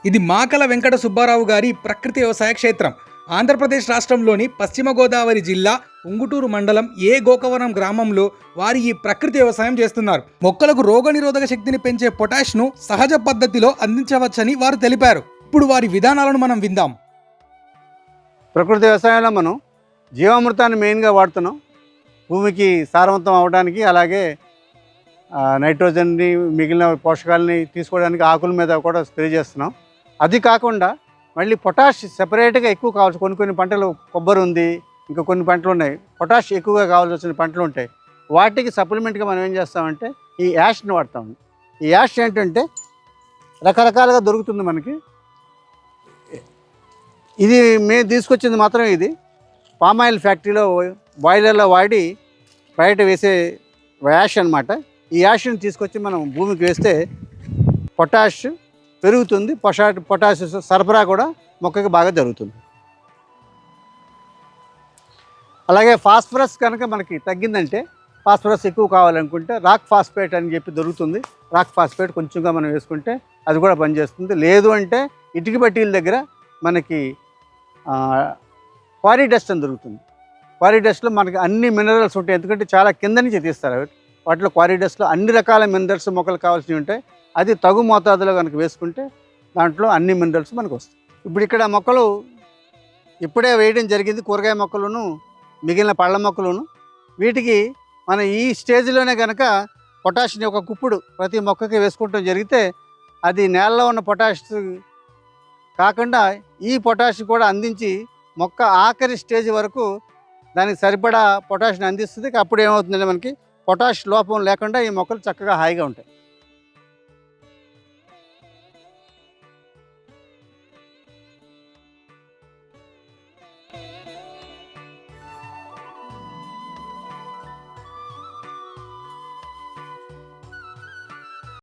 ఇది మాకల వెంకట సుబ్బారావు గారి ప్రకృతి వ్యవసాయ క్షేత్రం. ఆంధ్రప్రదేశ్ రాష్ట్రంలోని పశ్చిమ గోదావరి జిల్లా ఉంగుటూరు మండలం ఏ గోకవరం గ్రామంలో వారి ఈ ప్రకృతి వ్యవసాయం చేస్తున్నారు. మొక్కలకు రోగనిరోధక శక్తిని పెంచే పొటాష్ను సహజ పద్ధతిలో అందించవచ్చని వారు తెలిపారు. ఇప్పుడు వారి విధానాలను మనం విందాం. ప్రకృతి వ్యవసాయంలో మనం జీవామృతాన్ని మెయిన్గా వాడుతున్నాం. భూమికి సారవంతం అవడానికి, అలాగే నైట్రోజన్ని, మిగిలిన పోషకాలని తీసుకోవడానికి ఆకుల మీద కూడా స్ప్రే చేస్తున్నాం. అది కాకుండా మళ్ళీ పొటాష్ సెపరేట్గా ఎక్కువ కావాల్సి కొన్ని పంటలు, కొబ్బరి ఉంది, ఇంకా కొన్ని పంటలు ఉన్నాయి, పొటాష్ ఎక్కువగా కావాల్సి వచ్చిన పంటలు ఉంటాయి. వాటికి సప్లిమెంట్గా మనం ఏం చేస్తామంటే ఈ యాష్ని వాడతాము. ఈ యాష్ ఏంటంటే రకరకాలుగా దొరుకుతుంది మనకి. ఇది మేము తీసుకొచ్చింది మాత్రం ఇది పామాయిల్ ఫ్యాక్టరీలో బాయిలర్లో వాడి బయట వేసే యాష్ అనమాట. ఈ యాష్ని తీసుకొచ్చి మనం భూమికి వేస్తే పొటాష్ పెరుగుతుంది, పొటాష్ సరఫరా కూడా మొక్కకి బాగా జరుగుతుంది. అలాగే ఫాస్ఫరస్ కనుక మనకి తగ్గిందంటే, ఫాస్ఫరస్ ఎక్కువ కావాలనుకుంటే రాక్ ఫాస్ఫేట్ అని చెప్పి దొరుకుతుంది. రాక్ ఫాస్ఫేట్ కొంచెంగా మనం వేసుకుంటే అది కూడా పనిచేస్తుంది. లేదు అంటే ఇటుక బట్టీల దగ్గర మనకి క్వారీ డస్ట్ అని దొరుకుతుంది. క్వారీ డస్ట్లో మనకి అన్ని మినరల్స్ ఉంటాయి, ఎందుకంటే చాలా కింద నుంచి తీస్తారు. వాటిలో క్వారీ డస్ట్లో అన్ని రకాల మినరల్స్ మొక్కలు కావాల్సినవి ఉంటాయి. అది తగు మోతాదులో కనుక వేసుకుంటే దాంట్లో అన్ని మినరల్స్ మనకు వస్తాయి. ఇప్పుడు ఇక్కడ మొక్కలు ఇప్పుడే వేయడం జరిగింది, కూరగాయ మొక్కలను, మిగిలిన పళ్ళ మొక్కలను. వీటికి మన ఈ స్టేజ్లోనే కనుక పొటాషియం ఒక కుప్పుడు ప్రతి మొక్కకి వేసుకుంటాం జరిగితే అది నేలలో ఉన్న పొటాష్ కాకుండా ఈ పొటాష్ కూడా అందించి మొక్క ఆఖరి స్టేజ్ వరకు దానికి సరిపడా పొటాషియం అందిస్తుంది. అప్పుడు ఏమవుతుందంటే మనకి పొటాష్ లోపం లేకుండా ఈ మొక్కలు చక్కగా హాయిగా ఉంటాయి.